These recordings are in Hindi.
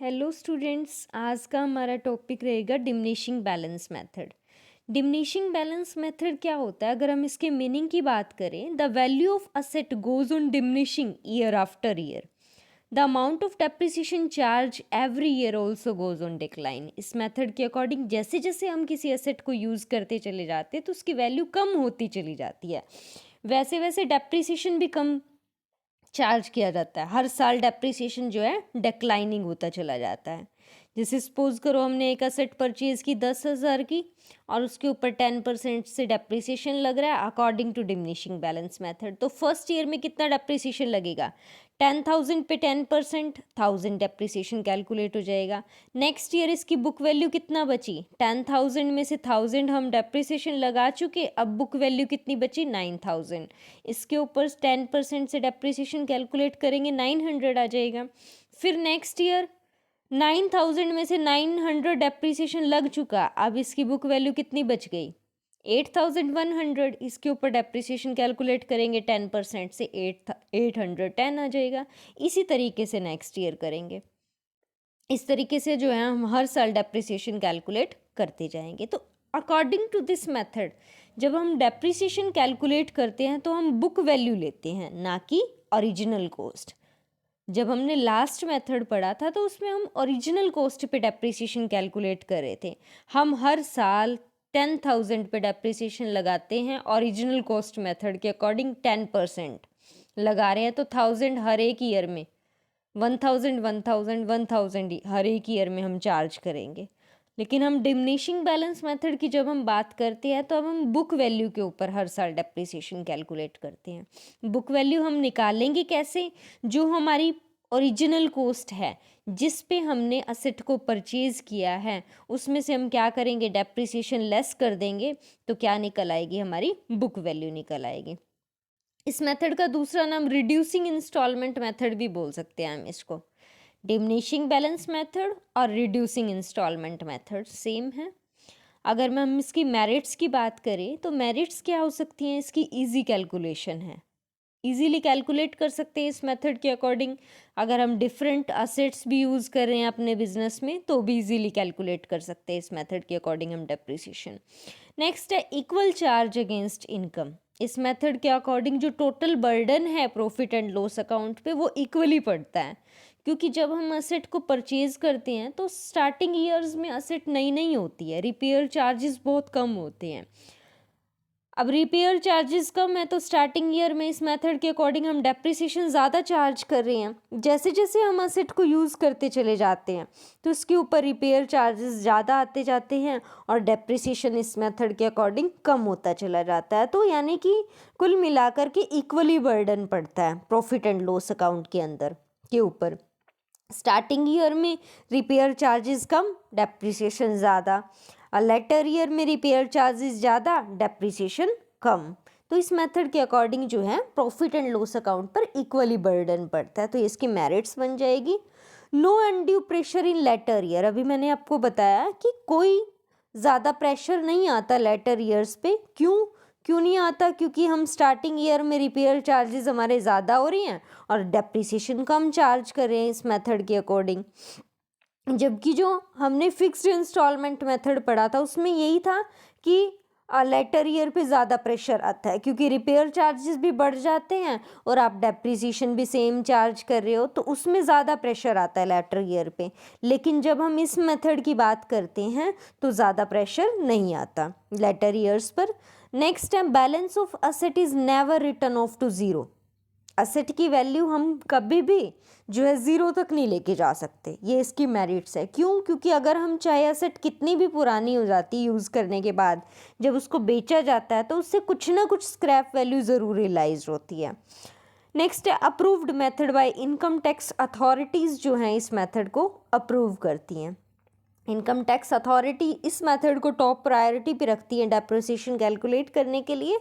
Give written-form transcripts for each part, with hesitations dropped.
हेलो स्टूडेंट्स, आज का हमारा टॉपिक रहेगा diminishing balance method. Diminishing balance method क्या होता है? अगर हम इसके मीनिंग की बात करें, the value of asset goes on diminishing year after year. The amount of depreciation charge every year also goes on decline. इस मेथड के अकॉर्डिंग जैसे जैसे हम किसी एसेट को यूज़ करते चले जाते हैं तो उसकी वैल्यू कम होती चली जाती है, वैसे वैसे डेप्रिसिएशन भी कम चार्ज किया जाता है। हर साल डेप्रिसिएशन जो है डिक्लाइनिंग होता चला जाता है। जैसे सपोज करो हमने एक असेट परचेज की 10,000 की और उसके ऊपर 10% से डेप्रिसिएशन लग रहा है according to diminishing balance method. तो फर्स्ट ईयर में कितना डेप्रिसिएशन लगेगा? 10,000 पे 10% 1000 डेप्रिसिएशन कैलकुलेट हो जाएगा। नेक्स्ट ईयर इसकी बुक वैल्यू कितना बची? 10,000 में से 1000 हम डेप्रिसिएशन लगा चुके, अब बुक वैल्यू कितनी बची? 9,000। इसके ऊपर 10% से डेप्रिसिएशन कैलकुलेट करेंगे, 900 आ जाएगा। फिर नेक्स्ट ईयर 9,000 में से 900 डेप्रिसिएशन लग चुका, अब इसकी बुक वैल्यू कितनी बच गई? 8,100। इसके ऊपर डेप्रिसिएशन कैलकुलेट करेंगे 10% से 810 आ जाएगा। इसी तरीके से नेक्स्ट ईयर करेंगे। इस तरीके से जो है हम हर साल डेप्रिसिएशन कैलकुलेट करते जाएंगे। तो अकॉर्डिंग टू दिस मेथड जब हम डेप्रिसिएशन कैलकुलेट करते हैं तो हम बुक वैल्यू लेते हैं, ना कि ओरिजिनल कॉस्ट। जब हमने लास्ट मेथड पढ़ा था तो उसमें हम ओरिजिनल कॉस्ट पे डेप्रिसिएशन कैलकुलेट कर रहे थे। हम हर साल 10,000 पे डेप्रिसिएशन लगाते हैं ओरिजिनल कॉस्ट मेथड के अकॉर्डिंग 10% लगा रहे हैं, तो 1000 हर एक ईयर में 1000 1000 1000 हर एक ईयर में हम चार्ज करेंगे। लेकिन हम डिमिनिशिंग बैलेंस मेथड की जब हम बात करते हैं तो अब हम बुक वैल्यू के ऊपर हर साल डेप्रिसिएशन कैलकुलेट करते हैं। बुक वैल्यू हम निकालेंगे कैसे? जो हमारी ओरिजिनल कॉस्ट है जिस पे हमने असेट को परचेज किया है उसमें से हम क्या करेंगे? डेप्रिसिएशन लेस कर देंगे, तो क्या निकल आएगी? हमारी बुक वैल्यू निकल आएगी। इस मेथड का दूसरा नाम रिड्यूसिंग इंस्टॉलमेंट मेथड भी बोल सकते हैं हम इसको। डिमिनिशिंग बैलेंस मेथड और रिड्यूसिंग इंस्टॉलमेंट मेथड सेम है। अगर हम इसकी मेरिट्स की बात करें तो मेरिट्स क्या हो सकती हैं? इसकी इजी कैलकुलेशन है, इजीली कैलकुलेट कर सकते हैं इस मेथड के अकॉर्डिंग। अगर हम डिफरेंट असेट्स भी यूज़ कर रहे हैं अपने बिजनेस में तो भी इजीली कैलकुलेट कर सकते हैं इस मेथड के अकॉर्डिंग हम डेप्रिसिएशन। नेक्स्ट है इक्वल चार्ज अगेंस्ट इनकम। इस मेथड के अकॉर्डिंग जो टोटल बर्डन है प्रॉफिट एंड लॉस अकाउंट पे वो इक्वली पड़ता है, क्योंकि जब हम असेट को परचेज करते हैं तो स्टार्टिंग ईयर्स में असेट नई नई होती है, रिपेयर चार्जेस बहुत कम होते हैं। अब रिपेयर चार्जेस कम है तो स्टार्टिंग ईयर में इस मेथड के अकॉर्डिंग हम डेप्रिसिएशन ज़्यादा चार्ज कर रहे हैं। जैसे जैसे हम असेट को यूज़ करते चले जाते हैं तो उसके ऊपर रिपेयर चार्जेस ज़्यादा आते जाते हैं और डेप्रिसिएशन इस मेथड के अकॉर्डिंग कम होता चला जाता है। तो यानी कि कुल मिलाकर के इक्वली बर्डन पड़ता है प्रॉफिट एंड लॉस अकाउंट के अंदर के ऊपर। स्टार्टिंग ईयर में रिपेयर चार्जेस कम, डेप्रिसिएशन ज़्यादा। लेटर ईयर में रिपेयर चार्जेस ज़्यादा, डेप्रिसिएशन कम। तो इस मेथड के अकॉर्डिंग जो है प्रॉफिट एंड लॉस अकाउंट पर इक्वली बर्डन पड़ता है। तो इसकी मेरिट्स बन जाएगी no undue pressure in later year. अभी मैंने आपको बताया कि कोई ज़्यादा प्रेशर नहीं आता लेटर ईयर्स पे। क्यों नहीं आता? क्योंकि हम स्टार्टिंग ईयर में रिपेयर चार्जेस हमारे ज़्यादा हो रही हैं और डेप्रिसिएशन कम चार्ज कर रहे हैं इस मेथड के अकॉर्डिंग। जबकि जो हमने फिक्स्ड इंस्टॉलमेंट मेथड पढ़ा था उसमें यही था कि लेटर ईयर पे ज़्यादा प्रेशर आता है, क्योंकि रिपेयर चार्जेस भी बढ़ जाते हैं और आप डेप्रिसिएशन भी सेम चार्ज कर रहे हो, तो उसमें ज़्यादा प्रेशर आता है लेटर ईयर पे। लेकिन जब हम इस मेथड की बात करते हैं तो ज़्यादा प्रेशर नहीं आता लेटर ईयर्स पर। नेक्स्ट है balance of asset is never return of to zero. Asset की वैल्यू हम कभी भी जो है ज़ीरो तक नहीं लेके जा सकते, ये इसकी मेरिट्स है। क्योंकि अगर हम चाहे असेट कितनी भी पुरानी हो जाती यूज़ करने के बाद जब उसको बेचा जाता है तो उससे कुछ ना कुछ स्क्रैप वैल्यू ज़रूर रियलाइज होती है। नेक्स्ट है approved method by income tax authorities, जो हैं इस मेथड को अप्रूव करती हैं। इनकम टैक्स अथॉरिटी इस मेथड को टॉप प्रायोरिटी पे रखती है डेप्रिसिएशन कैलकुलेट करने के लिए।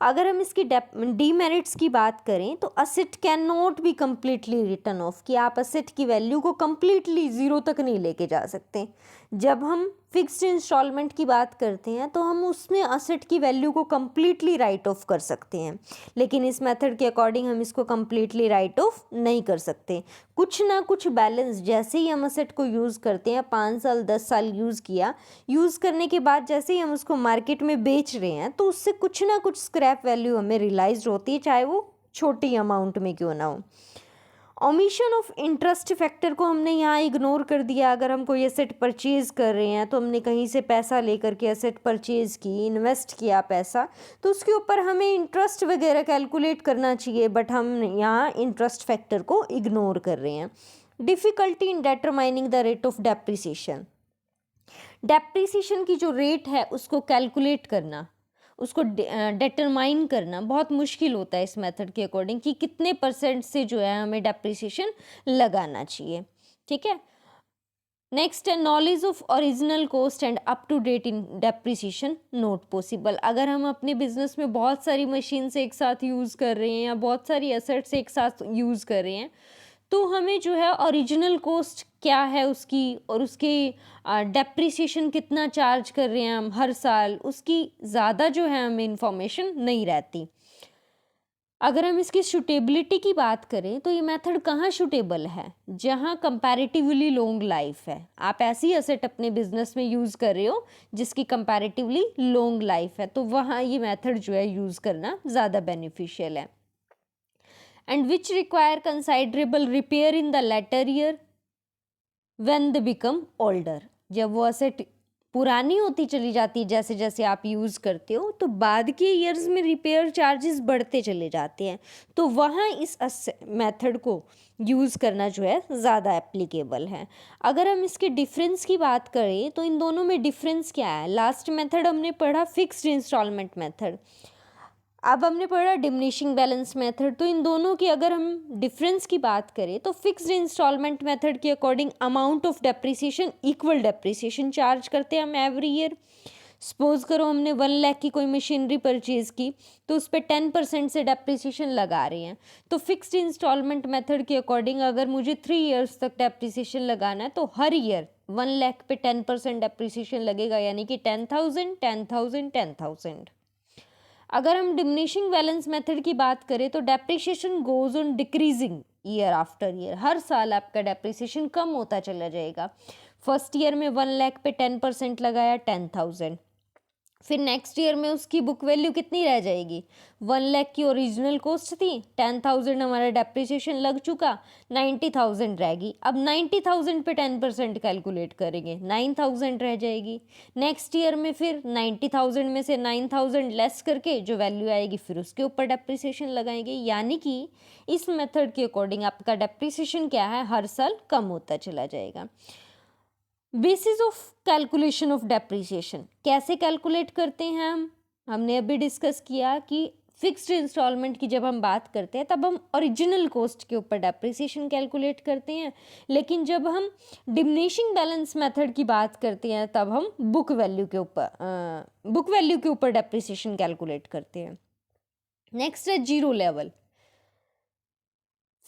अगर हम इसकी डीमेरिट्स की बात करें तो asset can not be completely return of, कि आप असेट की वैल्यू को कम्प्लीटली ज़ीरो तक नहीं लेके जा सकते। जब हम फिक्स्ड इंस्टॉलमेंट की बात करते हैं तो हम उसमें असेट की वैल्यू को कम्प्लीटली राइट ऑफ कर सकते हैं, लेकिन इस मेथड के अकॉर्डिंग हम इसको कम्प्लीटली राइट ऑफ नहीं कर सकते। कुछ ना कुछ बैलेंस, जैसे ही हम असेट को यूज़ करते हैं, 5 साल 10 साल यूज़ किया, यूज़ करने के बाद जैसे ही हम उसको मार्केट में बेच रहे हैं तो उससे कुछ ना कुछ स्क्रैप वैल्यू हमें रियलाइज होती है, चाहे वो छोटी अमाउंट में क्यों ना हो। ओमिशन ऑफ इंटरेस्ट फैक्टर को हमने यहाँ इग्नोर कर दिया। अगर हम कोई एसेट परचेज़ कर रहे हैं तो हमने कहीं से पैसा लेकर के एसेट परचेज़ की, इन्वेस्ट किया पैसा, तो उसके ऊपर हमें इंटरेस्ट वगैरह कैलकुलेट करना चाहिए, बट हम यहाँ इंटरेस्ट फैक्टर को इग्नोर कर रहे हैं। Difficulty in determining the rate of depreciation, depreciation की जो रेट है उसको कैलकुलेट करना, उसको डिटरमाइन करना बहुत मुश्किल होता है इस मेथड के अकॉर्डिंग कि कितने % से जो है हमें डेप्रिसिएशन लगाना चाहिए। ठीक है, नेक्स्ट है knowledge of original cost and up to date in depreciation not possible. अगर हम अपने बिजनेस में बहुत सारी मशीन से एक साथ यूज़ कर रहे हैं या बहुत सारी एसेट्स एक साथ यूज़ कर रहे हैं, तो हमें जो है ओरिजिनल कॉस्ट क्या है उसकी और उसकी डेप्रिसिएशन कितना चार्ज कर रहे हैं हम हर साल, उसकी ज़्यादा जो है हमें इंफॉर्मेशन नहीं रहती। अगर हम इसकी सूटेबिलिटी की बात करें तो ये मेथड कहाँ सूटेबल है, जहाँ कंपैरेटिवली लॉन्ग लाइफ है। आप ऐसी एसेट अपने बिजनेस में यूज़ कर रहे हो जिसकी कंपैरेटिवली लॉन्ग लाइफ है, तो वहाँ ये मेथड जो है यूज़ करना ज़्यादा बेनिफिशियल है। and which require considerable repair in the latter year when they become older। जब वो एसेट पुरानी होती चली जाती है, जैसे जैसे आप यूज़ करते हो, तो बाद के ईयर्स में रिपेयर चार्जेस बढ़ते चले जाते हैं, तो वहाँ इस मेथड को यूज़ करना जो है ज़्यादा एप्लीकेबल है। अगर हम इसके डिफरेंस की बात करें तो इन दोनों में डिफरेंस क्या है। लास्ट मेथड हमने पढ़ा फिक्स्ड इंस्टॉलमेंट मेथड, अब हमने पढ़ा डिमिनिशिंग बैलेंस मेथड। तो इन दोनों की अगर हम डिफरेंस की बात करें तो फिक्स्ड इंस्टॉलमेंट मेथड के according amount of depreciation equal depreciation charge करते हैं हम एवरी ईयर। सपोज करो हमने 1 लाख की कोई मशीनरी परचेज़ की तो उस पर 10% से डेप्रिसिएशन लगा रहे हैं, तो फिक्स्ड इंस्टॉलमेंट मेथड के अकॉर्डिंग अगर मुझे 3 ईयर्स तक डेप्रिसिएशन लगाना है तो हर ईयर 1 लाख पे 10% डेप्रिसिएशन लगेगा, यानी कि 10,000 10,000 10,000। अगर हम डिमिनिशिंग बैलेंस मेथड की बात करें तो depreciation goes on decreasing year after year, हर साल आपका डेप्रिसिएशन कम होता चला जाएगा। फर्स्ट ईयर में 1 लाख पे 10% लगाया 10,000, फिर नेक्स्ट ईयर में उसकी बुक वैल्यू कितनी रह जाएगी, 1 लाख की ओरिजिनल कॉस्ट थी, 10,000 हमारा डेप्रिसिएशन लग चुका, 90,000 रहेगी। अब 90,000 पे 10% कैलकुलेट करेंगे, 9,000 रह जाएगी। नेक्स्ट ईयर में फिर 90,000 में से 9,000 लेस करके जो वैल्यू आएगी फिर उसके ऊपर डेप्रिसिएशन लगाएंगे, यानी कि इस मेथड के अकॉर्डिंग आपका डेप्रिसिएशन क्या है, हर साल कम होता चला जाएगा। Basis of calculation of depreciation, कैसे कैलकुलेट करते हैं हमने अभी डिस्कस किया कि फिक्स्ड इंस्टॉलमेंट की जब हम बात करते हैं तब हम ओरिजिनल कॉस्ट के ऊपर डेप्रिसिएशन कैलकुलेट करते हैं, लेकिन जब हम डिमिनिशिंग बैलेंस मेथड की बात करते हैं तब हम बुक वैल्यू के ऊपर डेप्रिसिएशन कैलकुलेट करते हैं। नेक्स्ट है zero level.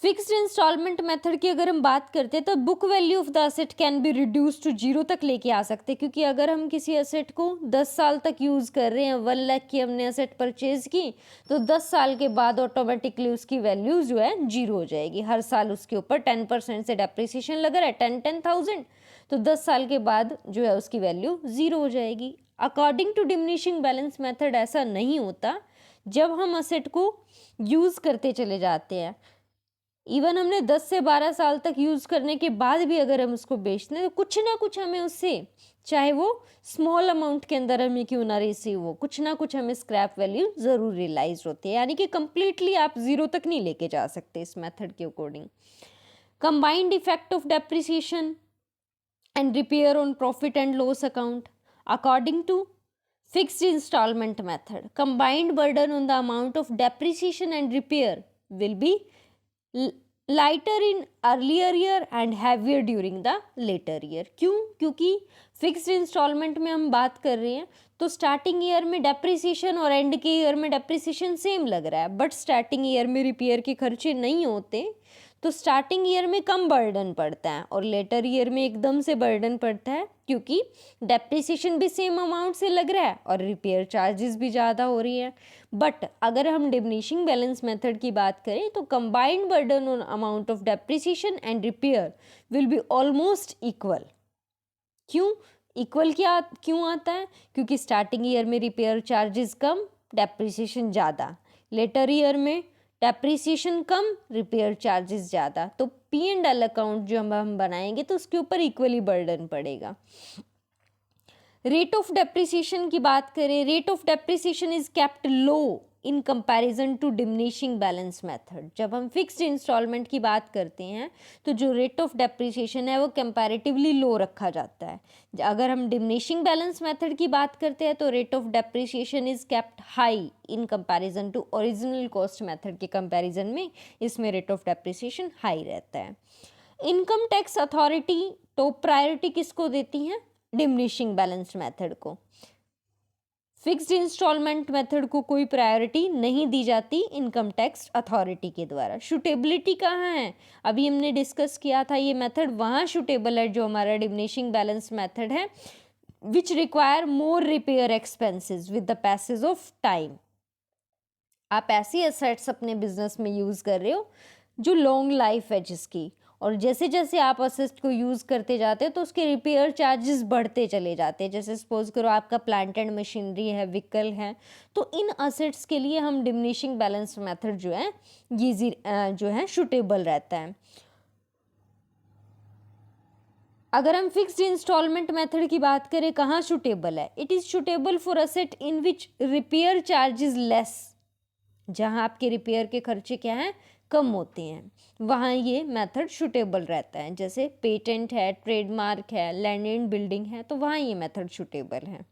Fixed installment method की अगर हम बात करते हैं तो book value of the asset can be reduce to zero तक लेके आ सकते हैं, क्योंकि अगर हम किसी असेट को 10 साल तक यूज़ कर रहे हैं, 1 लाख की हमने असेट परचेज की, तो 10 साल के बाद ऑटोमेटिकली उसकी वैल्यू जो है जीरो हो जाएगी। हर साल उसके ऊपर 10% से डेप्रिसिएशन लग रहा है, 10,000, तो 10 साल के बाद जो है उसकी वैल्यू ज़ीरो हो जाएगी। According to diminishing balance method ऐसा नहीं होता। जब हम असेट को यूज़ करते चले जाते हैं, इवन हमने 10 से 12 साल तक यूज़ करने के बाद भी अगर हम उसको बेचते हैं तो कुछ ना कुछ हमें उससे, चाहे वो स्मॉल अमाउंट के अंदर हमें क्यों ना रिसीव हो, कुछ ना कुछ हमें स्क्रैप वैल्यू ज़रूर रियलाइज होती है, यानी कि कंप्लीटली आप ज़ीरो तक नहीं लेके जा सकते इस मेथड के according. Combined effect of depreciation and repair on profit and loss account according to fixed installment method, combined burden on the amount of depreciation and repair will be lighter in earlier year and heavier during the later year। क्यों? क्योंकि फिक्स्ड इंस्टॉलमेंट में हम बात कर रहे हैं तो स्टार्टिंग ईयर में डेप्रिसिएशन और एंड के ईयर में डेप्रिसिएशन सेम लग रहा है, बट स्टार्टिंग ईयर में रिपेयर के खर्चे नहीं होते, तो स्टार्टिंग ईयर में कम बर्डन पड़ता है और लेटर ईयर में एकदम से बर्डन पड़ता है, क्योंकि डेप्रिसिएशन भी सेम अमाउंट से लग रहा है और रिपेयर चार्जेस भी ज़्यादा हो रही है। बट अगर हम डिमिनिशिंग बैलेंस मेथड की बात करें तो combined burden on amount of depreciation and repair will be almost equal. क्यों इक्वल क्यों आता है? क्योंकि स्टार्टिंग ईयर में रिपेयर चार्जेस कम, डेप्रिसिएशन ज़्यादा, लेटर ईयर में डेप्रिसिएशन कम, रिपेयर चार्जेस ज़्यादा। तो P&L अकाउंट जो हम बनाएंगे तो उसके ऊपर इक्वली बर्डन पड़ेगा। रेट ऑफ डेप्रिसिएशन की बात करें, rate of depreciation is kept low in comparison to diminishing balance method. जब हम फिक्स्ड इंस्टॉलमेंट की बात करते हैं तो जो रेट ऑफ डेप्रिसिएशन है वो कंपैरेटिवली लो रखा जाता है। अगर हम डिमिनिशिंग बैलेंस मेथड की बात करते हैं तो rate of depreciation is kept high in comparison to original cost method के कंपैरिजन में इसमें रेट ऑफ डेप्रिसिएशन हाई रहता है। Income tax authority top priority किसको देती है? डिमिनिशिंग बैलेंस मेथड को। फिक्स्ड इंस्टॉलमेंट मेथड को कोई प्रायोरिटी नहीं दी जाती इनकम टैक्स अथॉरिटी के द्वारा। शूटेबिलिटी कहाँ है? अभी हमने डिस्कस किया था, ये मेथड वहाँ शूटेबल है जो हमारा डिमिनिशिंग बैलेंस मेथड है, which require more repair expenses with the passage of time. आप ऐसी एसेट्स अपने बिजनेस में यूज़ कर रहे हो जो लॉन्ग लाइफ है जिसकी, और जैसे जैसे आप असेट को यूज़ करते जाते हो तो उसके रिपेयर चार्जेस बढ़ते चले जाते हैं। जैसे सपोज करो आपका प्लांट एंड मशीनरी है, व्हीकल है, तो इन असेट्स के लिए हम डिमिनिशिंग बैलेंस मेथड जो है ये जो है शूटेबल रहता है। अगर हम फिक्स्ड इंस्टॉलमेंट मेथड की बात करें, कहाँ शूटेबल है? It is suitable for asset in which repair charges less. जहाँ आपके रिपेयर के खर्चे क्या हैं? कम होते हैं, वहाँ ये मेथड शूटेबल रहता है। जैसे पेटेंट है, ट्रेडमार्क है, लैंड एंड बिल्डिंग है, तो वहाँ ये मेथड शूटेबल है।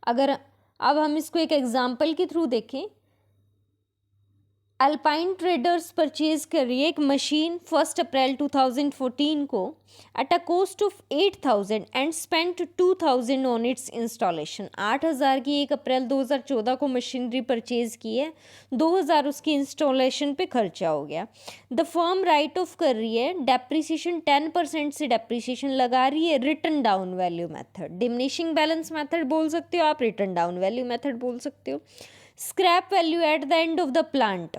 अगर अब हम इसको एक एग्जांपल के थ्रू देखें, अल्पाइन ट्रेडर्स परचेज कर रही है एक मशीन 1 अप्रैल 2014 को at a cost of 8,000 and spent 2,000 on it's installation. 8,000 की 1 अप्रैल 2014 को मशीनरी परचेज की है, 2,000 उसकी इंस्टॉलेशन पे खर्चा हो गया। द फर्म राइट ऑफ कर रही है, डेप्रिसिएशन 10% से डेप्रिसिएशन लगा रही है, return down value method. Diminishing balance method बोल सकते हो आप, रिटर्न डाउन वैल्यू मेथड बोल सकते हो। Scrap value at the end of the plant,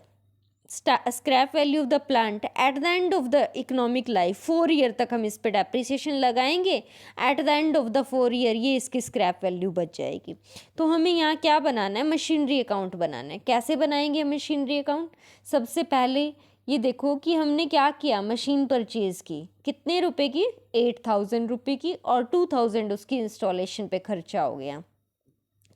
scrap value of the plant at the end of the economic life, 4 year तक हम इस पे डेप्रिसिएशन लगाएंगे, at the end of the 4 year ये इसकी स्क्रैप वैल्यू बच जाएगी। तो हमें यहाँ क्या बनाना है? मशीनरी अकाउंट बनाना है। कैसे बनाएंगे मशीनरी अकाउंट? सबसे पहले ये देखो कि हमने क्या किया, मशीन परचेज की, कितने रुपए की? 8,000 रुपये की, और 2,000 उसकी इंस्टॉलेशन पे खर्चा हो गया।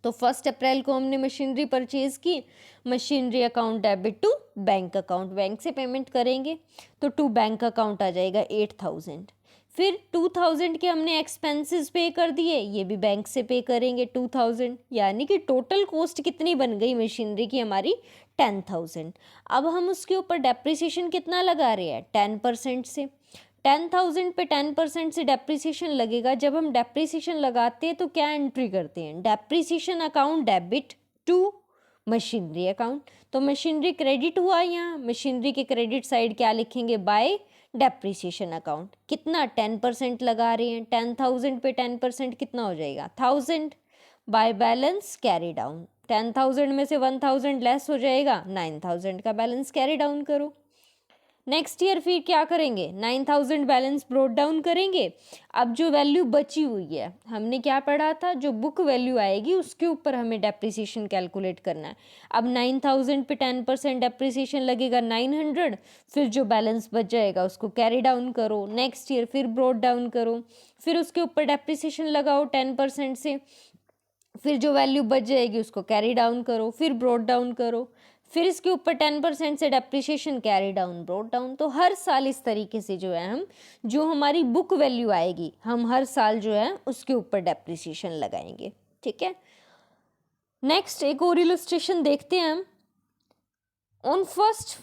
तो 1 अप्रैल को हमने मशीनरी परचेज की, machinery account debit to bank account, bank से पेमेंट करेंगे तो टू बैंक अकाउंट आ जाएगा 8,000। फिर 2,000 के हमने एक्सपेंसेस पे कर दिए, ये भी बैंक से पे करेंगे 2,000, यानी कि टोटल कॉस्ट कितनी बन गई मशीनरी की हमारी? 10,000। अब हम उसके ऊपर डेप्रिसिएशन कितना लगा रहे हैं? 10% से। 10,000 पे 10% से डेप्रिसिएशन लगेगा। जब हम डेप्रिसिएशन लगाते हैं तो क्या एंट्री करते हैं? Depreciation account debit to machinery account. तो मशीनरी क्रेडिट हुआ, यहाँ मशीनरी के क्रेडिट साइड क्या लिखेंगे? By depreciation account. कितना? 10% लगा रहे हैं, 10,000 पे 10% कितना हो जाएगा? 1,000। बाय बैलेंस कैरी डाउन, 10,000 में से 1,000 लेस हो जाएगा, 9,000 का बैलेंस कैरी डाउन करो। नेक्स्ट ईयर फिर क्या करेंगे? 9,000 बैलेंस ब्रोट डाउन करेंगे। अब जो वैल्यू बची हुई है, हमने क्या पढ़ा था, जो बुक वैल्यू आएगी उसके ऊपर हमें डेप्रिसिएशन कैलकुलेट करना है। अब 9,000 पे 10% डेप्रिसिएशन लगेगा 900, फिर जो बैलेंस बच जाएगा उसको कैरी डाउन करो। नेक्स्ट ईयर फिर ब्रोट डाउन करो, फिर उसके ऊपर डेप्रिसिएशन लगाओ 10% से, फिर जो वैल्यू बच जाएगी उसको कैरी डाउन करो, फिर ब्रोट डाउन करो, फिर इसके ऊपर 10% से depreciation, carry down, brought down. तो हर साल इस तरीके से जो है हम, जो हमारी बुक वैल्यू आएगी, हम हर साल जो है उसके ऊपर डेप्रिसिएशन लगाएंगे। ठीक है, नेक्स्ट एक और इलस्ट्रेशन देखते हैं हम। On 1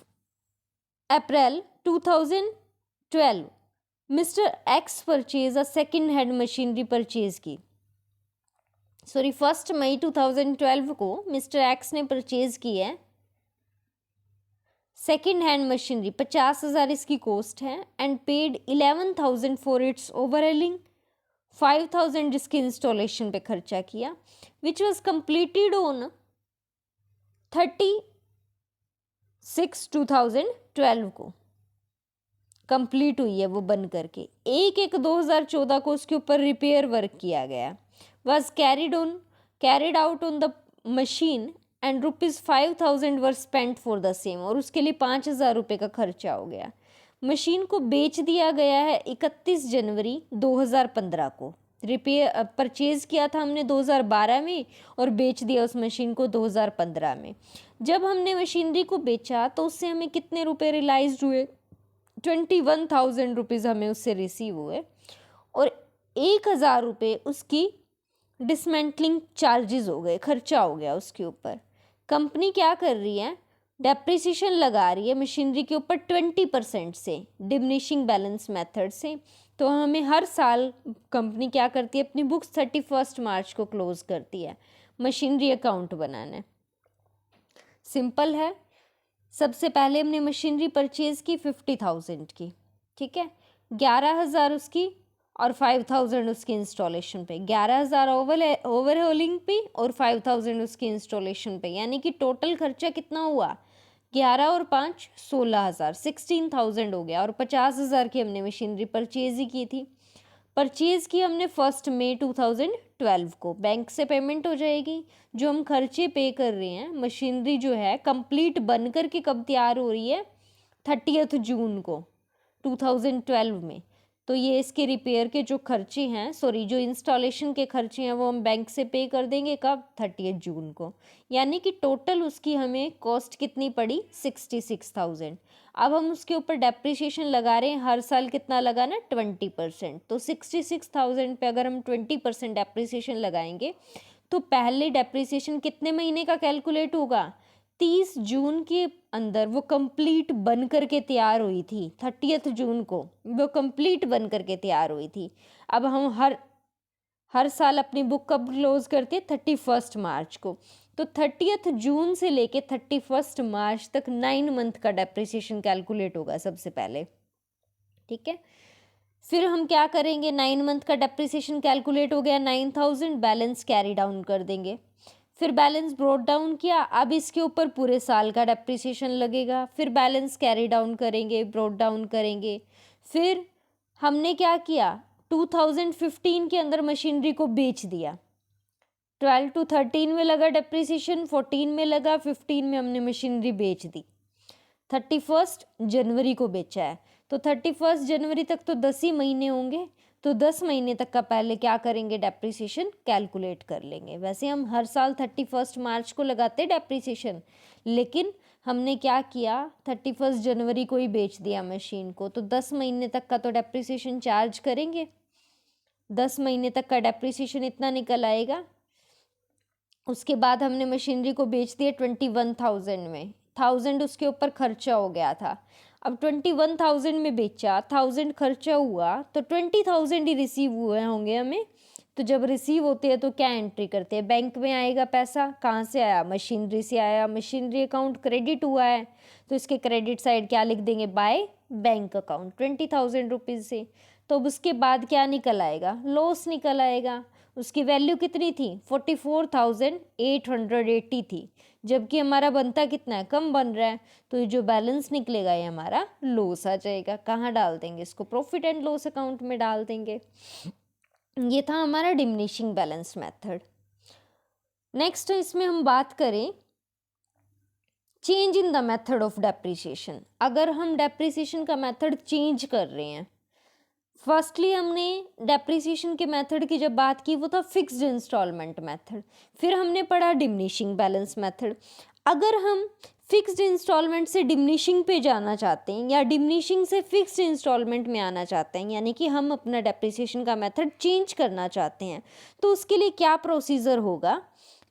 April 2012 mister x purchase a second hand machinery purchase की। 1 मई 2012 को मिस्टर एक्स ने परचेज की है सेकेंड हैंड मशीनरी 50,000 इसकी कॉस्ट है and paid 11,000 for its overhauling, 5,000 जिसके इंस्टॉलेशन पे खर्चा किया, विच वॉज कंप्लीटेड ऑन 30/6/2012 को कंप्लीट हुई है वो बन करके। 1/1/2014 को उसके ऊपर रिपेयर वर्क किया गया, was carried out on the machine and ₹5,000 were spent for the same, और उसके लिए 5,000 रुपये का खर्चा हो गया। मशीन को बेच दिया गया है 31 जनवरी 2015 को। रिपेयर परचेज़ किया था हमने 2012 में और बेच दिया उस मशीन को 2015 में। जब हमने मशीनरी को बेचा तो उससे हमें कितने रुपए रियलाइज हुए? 21,000 रुपीज़ हमें उससे रिसीव हुए और 1,000 रुपये उसकी डिसमेंटलिंग चार्जेस हो गए, खर्चा हो गया उसके ऊपर। कंपनी क्या कर रही है? डेप्रिसिएशन लगा रही है मशीनरी के ऊपर 20% से, डिमिनिशिंग बैलेंस मेथड से। तो हमें हर साल कंपनी क्या करती है? अपनी बुक्स 31 मार्च को क्लोज करती है, मशीनरी अकाउंट बनाना है। सिंपल है। सबसे पहले हमने मशीनरी परचेज की 50,000 की, ठीक है, 11,000 उसकी और 5,000 उसकी इंस्टॉलेशन पे, 11,000 ओवरहोलिंग पे और 5,000 उसकी इंस्टॉलेशन पे, यानी कि टोटल खर्चा कितना हुआ? 11 और 5 16,000, 16,000 हो गया। और 50,000 की हमने मशीनरी परचेज ही की थी। परचेज़ की हमने 1 मई 2012 को, बैंक से पेमेंट हो जाएगी। जो हम खर्चे पे कर रहे हैं, मशीनरी जो है कंप्लीट बन कर के कब तैयार हो रही है? 30 जून को 2012 में। तो ये इसके रिपेयर के जो खर्चे हैं, सॉरी जो इंस्टॉलेशन के खर्चे हैं, वो हम बैंक से पे कर देंगे कब? 30 जून को। यानी कि टोटल उसकी हमें कॉस्ट कितनी पड़ी? 66,000। अब हम उसके ऊपर डेप्रिसिएशन लगा रहे हैं, हर साल कितना लगाना? 20%। तो 66,000 पे अगर हम 20% डेप्रिसिएशन लगाएंगे तो पहले डेप्रिसिएशन कितने महीने का कैलकुलेट होगा? 30 जून के अंदर वो कंप्लीट बन करके तैयार हुई थी। 30 जून को वो कंप्लीट बन करके तैयार हुई थी। अब हम हर साल अपनी बुक कब क्लोज करते हैं? 31 मार्च को। तो 30 जून से लेके 31 मार्च तक 9 मंथ का डेप्रिसिएशन कैलकुलेट होगा सबसे पहले, ठीक है। फिर हम क्या करेंगे? 9 मंथ का डेप्रिसिएशन कैलकुलेट हो गया, 9,000 बैलेंस कैरी डाउन कर देंगे। फिर बैलेंस ब्रॉट डाउन किया, अब इसके ऊपर पूरे साल का डेप्रिसिएशन लगेगा। फिर बैलेंस कैरी डाउन करेंगे, ब्रॉट डाउन करेंगे। फिर हमने क्या किया? 2015 के अंदर मशीनरी को बेच दिया। 12 to 13 में लगा डेप्रिसिएशन, 14 में लगा, 15 में हमने मशीनरी बेच दी। 31 जनवरी को बेचा है, तो 31 जनवरी तक तो 10 ही महीने होंगे। तो 10 महीने तक का पहले क्या करेंगे? डेप्रिसिएशन कैलकुलेट कर लेंगे। वैसे हम हर साल 31 मार्च को लगाते डेप्रिसिएशन, लेकिन हमने क्या किया? 31 जनवरी को ही बेच दिया मशीन को, तो 10 महीने तक का तो डेप्रिसिएशन चार्ज करेंगे। 10 महीने तक का डेप्रिसिएशन इतना निकल आएगा। उसके बाद हमने मशीनरी को बेच दिया 21,000 में, 1,000 उसके ऊपर खर्चा हो गया था। अब 21,000 में बेचा, 1,000 खर्चा हुआ, तो 20,000 ही रिसीव हुए होंगे हमें। तो जब रिसीव होते हैं तो क्या एंट्री करते हैं? बैंक में आएगा पैसा। कहाँ से आया? मशीनरी से आया। मशीनरी अकाउंट क्रेडिट हुआ है, तो इसके क्रेडिट साइड क्या लिख देंगे? बाय बैंक अकाउंट 20,000 रुपीज़ से। तो अब उसके बाद क्या निकल आएगा? लॉस निकल आएगा। उसकी वैल्यू कितनी थी? 44,880 थी, जबकि हमारा बनता कितना है? कम बन रहा है। तो ये जो बैलेंस निकलेगा ये हमारा लॉस आ जाएगा। कहाँ डाल देंगे इसको? प्रॉफिट एंड लॉस अकाउंट में डाल देंगे। ये था हमारा डिमिनिशिंग बैलेंस मेथड। नेक्स्ट इसमें हम बात करें change in the method of depreciation. अगर हम डेप्रिसिएशन का मेथड चेंज कर रहे हैं, फर्स्टली हमने डेप्रिसिएशन के मेथड की जब बात की वो था फिक्स्ड इंस्टॉलमेंट मेथड। फिर हमने पढ़ा डिमिनिशिंग बैलेंस मेथड। अगर हम फिक्स्ड इंस्टॉलमेंट से डिमिनिशिंग पे जाना चाहते हैं या डिमिनिशिंग से फिक्स्ड इंस्टॉलमेंट में आना चाहते हैं, यानी कि हम अपना डेप्रिसिएशन का मेथड चेंज करना चाहते हैं, तो उसके लिए क्या प्रोसीजर होगा?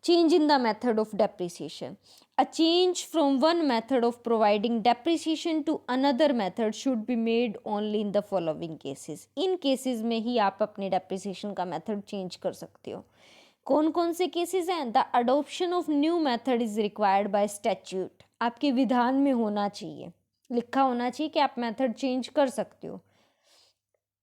Change in the method of depreciation. A change from one method of providing depreciation to another method should be made only in the following cases. In cases में ही आप अपने depreciation का method change कर सकते हो। कौन कौन से cases हैं? The adoption of new method is required by statute. आपके विधान में होना चाहिए, लिखा होना चाहिए कि आप मेथड चेंज कर सकते हो,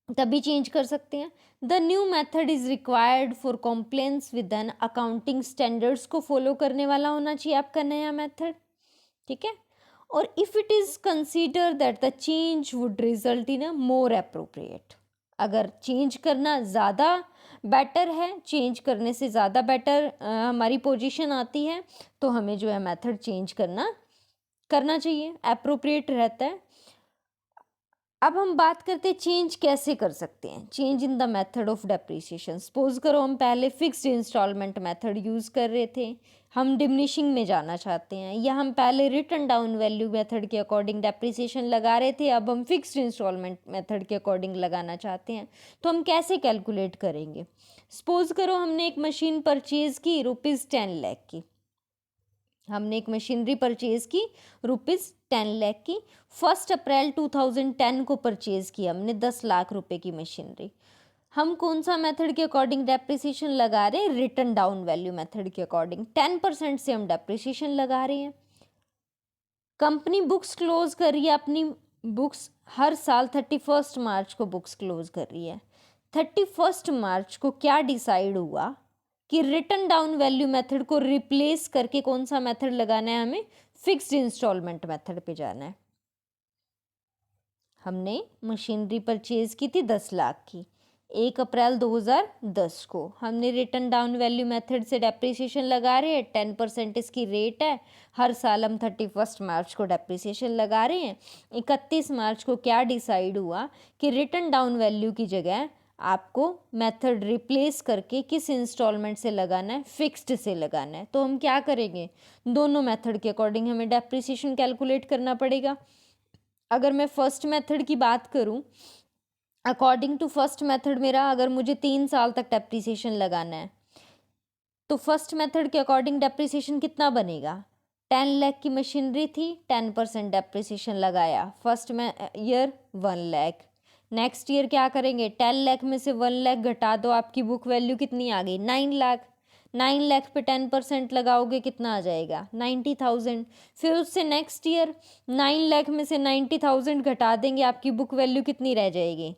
तभी चेंज कर सकते हैं। The new method is required for compliance with an accounting standards को फॉलो करने वाला होना चाहिए आपका नया मेथड, ठीक है। और if it is consider that the change would result in a more appropriate, अगर चेंज करना ज़्यादा बेटर है, चेंज करने से ज़्यादा बेटर हमारी पोजीशन आती है, तो हमें जो है मेथड चेंज करना चाहिए, अप्रोप्रिएट रहता है। अब हम बात करते हैं चेंज कैसे कर सकते हैं, change in the method of depreciation. Suppose करो हम पहले फिक्स्ड इंस्टॉलमेंट मेथड यूज़ कर रहे थे, हम डिमिनिशिंग में जाना चाहते हैं, या हम पहले रिटर्न डाउन वैल्यू मेथड के अकॉर्डिंग डेप्रिसिएशन लगा रहे थे, अब हम फिक्स्ड इंस्टॉलमेंट मेथड के अकॉर्डिंग लगाना चाहते हैं, तो हम कैसे कैलकुलेट करेंगे। सपोज करो हमने एक मशीन परचेज़ की ₹10 लाख की, हमने एक मशीनरी परचेज की ₹10 लाख की, 1 अप्रैल 2010 को परचेज की हमने 10 लाख रुपए की मशीनरी। हम कौन सा मेथड के अकॉर्डिंग डेप्रिसिएशन लगा रहे हैं, रिटर्न डाउन वैल्यू मेथड के अकॉर्डिंग 10% से हम डेप्रिसिएशन लगा रहे हैं। कंपनी बुक्स क्लोज कर रही है, अपनी बुक्स हर साल 31 मार्च को बुक्स क्लोज कर रही है। 31 मार्च को क्या डिसाइड हुआ कि रिटर्न डाउन वैल्यू मेथड को रिप्लेस करके कौन सा मेथड लगाना है, हमें फिक्स्ड इंस्टॉलमेंट मेथड पे जाना है। हमने मशीनरी परचेज की थी 10 लाख की, 1 अप्रैल 2010 को हमने रिटर्न डाउन वैल्यू मेथड से डेप्रिसिएशन लगा रहे हैं, 10% इसकी रेट है, हर साल हम 31 मार्च को डेप्रिसिएशन लगा रहे हैं। 31 मार्च को क्या डिसाइड हुआ कि रिटर्न डाउन वैल्यू की जगह आपको मेथड रिप्लेस करके किस इंस्टॉलमेंट से लगाना है, फिक्स्ड से लगाना है। तो हम क्या करेंगे, दोनों मेथड के अकॉर्डिंग हमें डेप्रिसिएशन कैलकुलेट करना पड़ेगा। अगर मैं फर्स्ट मेथड की बात करूं, अकॉर्डिंग टू फर्स्ट मेथड मेरा अगर मुझे 3 साल तक डेप्रिसिएशन लगाना है, तो फर्स्ट मेथड के अकॉर्डिंग डेप्रिसिएशन कितना बनेगा, 10 लाख की मशीनरी थी, 10% डेप्रिसिएशन लगाया, फर्स्ट में ईयर 1 लाख, नेक्स्ट ईयर क्या करेंगे, 10 लाख में से 1 लाख घटा दो, आपकी बुक वैल्यू कितनी आ गई, 9 लाख। 9 लाख पे 10% लगाओगे कितना आ जाएगा, 90,000। फिर उससे नेक्स्ट ईयर 9 लाख में से 90,000 घटा देंगे, आपकी बुक वैल्यू कितनी रह जाएगी,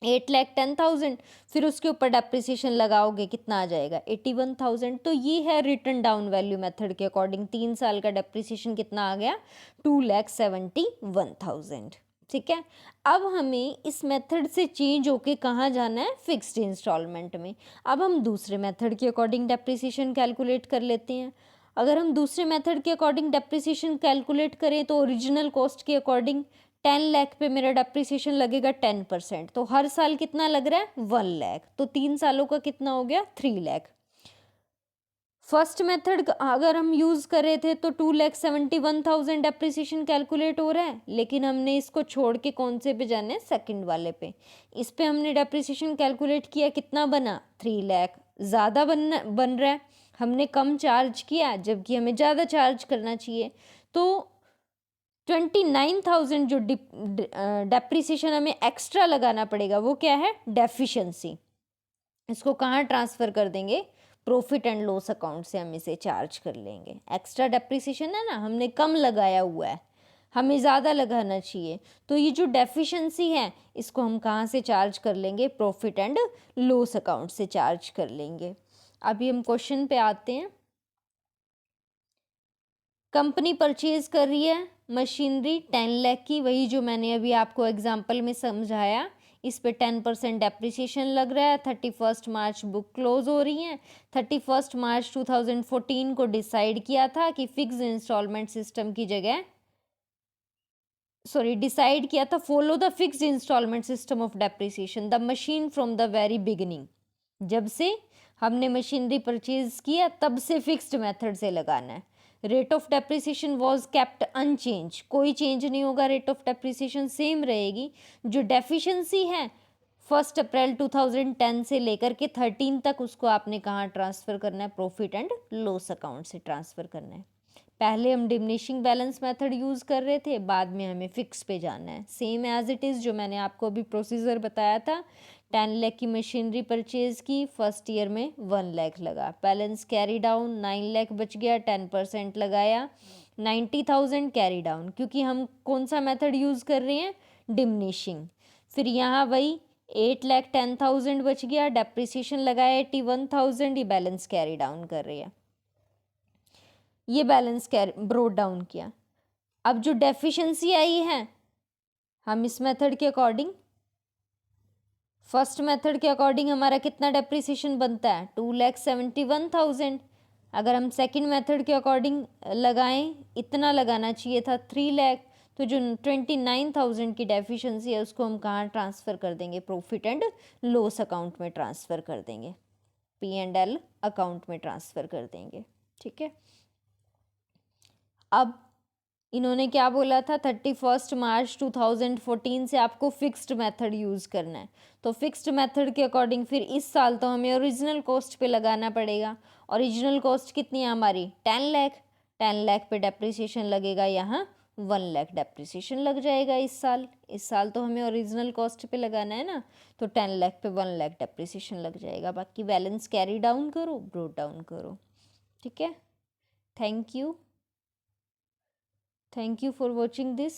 8,10,000। फिर उसके ऊपर डेप्रिसिएशन लगाओगे कितना आ जाएगा, 81,000। तो ये है रिटर्न डाउन वैल्यू मेथड के अकॉर्डिंग 3 साल का डेप्रिसिएशन कितना आ गया, 2,71,000। ठीक है। अब हमें इस मेथड से चेंज होके कहाँ जाना है, फिक्स्ड इंस्टॉलमेंट में। अब हम दूसरे मेथड के अकॉर्डिंग डेप्रिसिएशन कैलकुलेट कर लेते हैं। अगर हम दूसरे मेथड के अकॉर्डिंग डेप्रिसिएशन कैलकुलेट करें तो ओरिजिनल कॉस्ट के अकॉर्डिंग 10 लाख पे मेरा डेप्रिसिएशन लगेगा 10%, तो हर साल कितना लग रहा है, 1 लाख। तो 3 सालों का कितना हो गया, 3 लाख। फर्स्ट मेथड अगर हम यूज़ कर रहे थे तो 2,71,000 डेप्रिसिएशन कैलकुलेट हो रहा है, लेकिन हमने इसको छोड़ के कौन से पे जाना है, सेकंड वाले पे। इस पे हमने डेप्रिसिएशन कैलकुलेट किया, कितना बना, 3 लाख। ज़्यादा बन रहा है, हमने कम चार्ज किया जबकि हमें ज़्यादा चार्ज करना चाहिए। तो 29,000 जो डेप्रिसिएशन हमें एक्स्ट्रा लगाना पड़ेगा वो क्या है, डेफिशिएंसी। इसको कहाँ ट्रांसफ़र कर देंगे, प्रॉफिट एंड लॉस अकाउंट से हम इसे चार्ज कर लेंगे। एक्स्ट्रा डेप्रिसिएशन है ना, हमने कम लगाया हुआ है, हमें ज़्यादा लगाना चाहिए, तो ये जो डेफिशिएंसी है इसको हम कहाँ से चार्ज कर लेंगे, प्रॉफिट एंड लॉस अकाउंट से चार्ज कर लेंगे। अभी हम क्वेश्चन पे आते हैं। कंपनी परचेज कर रही है मशीनरी 10 लाख की, वही जो मैंने अभी आपको एग्जांपल में समझाया। इस पे 10% डेप्रिसिएशन लग रहा है। 31 मार्च बुक क्लोज हो रही है। 31 मार्च 2014 को डिसाइड किया था कि फिक्स इंस्टॉलमेंट सिस्टम की जगह डिसाइड किया था follow the fixed instalment system of depreciation the machine from the very beginning. जब से हमने मशीनरी परचेज किया तब से फिक्स्ड मेथड से लगाना है। Rate of depreciation was kept unchanged, कोई चेंज नहीं होगा, रेट ऑफ डेप्रिसिएशन सेम रहेगी। जो डेफिशिएंसी है 1 अप्रैल 2010 से लेकर के 13 तक उसको आपने कहाँ ट्रांसफ़र करना है, प्रॉफिट एंड लॉस अकाउंट से ट्रांसफ़र करना है। पहले हम डिमिनिशिंग बैलेंस मेथड यूज़ कर रहे थे, बाद में हमें फिक्स पे जाना है, सेम एज इट इज़ जो मैंने आपको अभी प्रोसीजर बताया था। 10 लाख की मशीनरी परचेज की, फर्स्ट ईयर में 1 लाख लगा, बैलेंस कैरी डाउन, 9 लाख बच गया, 10% लगाया, 90,000 कैरी डाउन, क्योंकि हम कौन सा मेथड यूज़ कर रहे हैं, डिमिनिशिंग। फिर यहाँ वही 8,10,000 बच गया, डेप्रिसिएशन लगाया 81,000, ये बैलेंस कैरी डाउन कर रही है, ये बैलेंस कैरी ब्रोड डाउन किया। अब जो डेफिशिएंसी आई है, हम इस मेथड के अकॉर्डिंग, फर्स्ट मेथड के अकॉर्डिंग हमारा कितना डेप्रिसिएशन बनता है, 2,71,000। अगर हम सेकंड मेथड के अकॉर्डिंग लगाएं, इतना लगाना चाहिए था 3 लाख, तो जो 29,000 की डेफिशिएंसी है उसको हम कहाँ ट्रांसफ़र कर देंगे, प्रॉफिट एंड लॉस अकाउंट में ट्रांसफ़र कर देंगे, P&L अकाउंट में ट्रांसफ़र कर देंगे। ठीक है, अब इन्होंने क्या बोला था, 31 मार्च 2014 से आपको फिक्स्ड मेथड यूज़ करना है। तो फिक्स्ड मेथड के अकॉर्डिंग फिर इस साल तो हमें ओरिजिनल कॉस्ट पे लगाना पड़ेगा। ओरिजिनल कॉस्ट कितनी है हमारी, 10 लाख। 10 लाख पे डेप्रिसिएशन लगेगा, यहाँ 1 लाख डेप्रिसिएशन लग जाएगा इस साल। इस साल तो हमें ओरिजिनल कॉस्ट पे लगाना है ना, तो 10 लाख पे 1 लाख डेप्रिसिएशन लग जाएगा। बाकी बैलेंस कैरी डाउन करो, ब्रोट डाउन करो। ठीक है, thank you for watching this.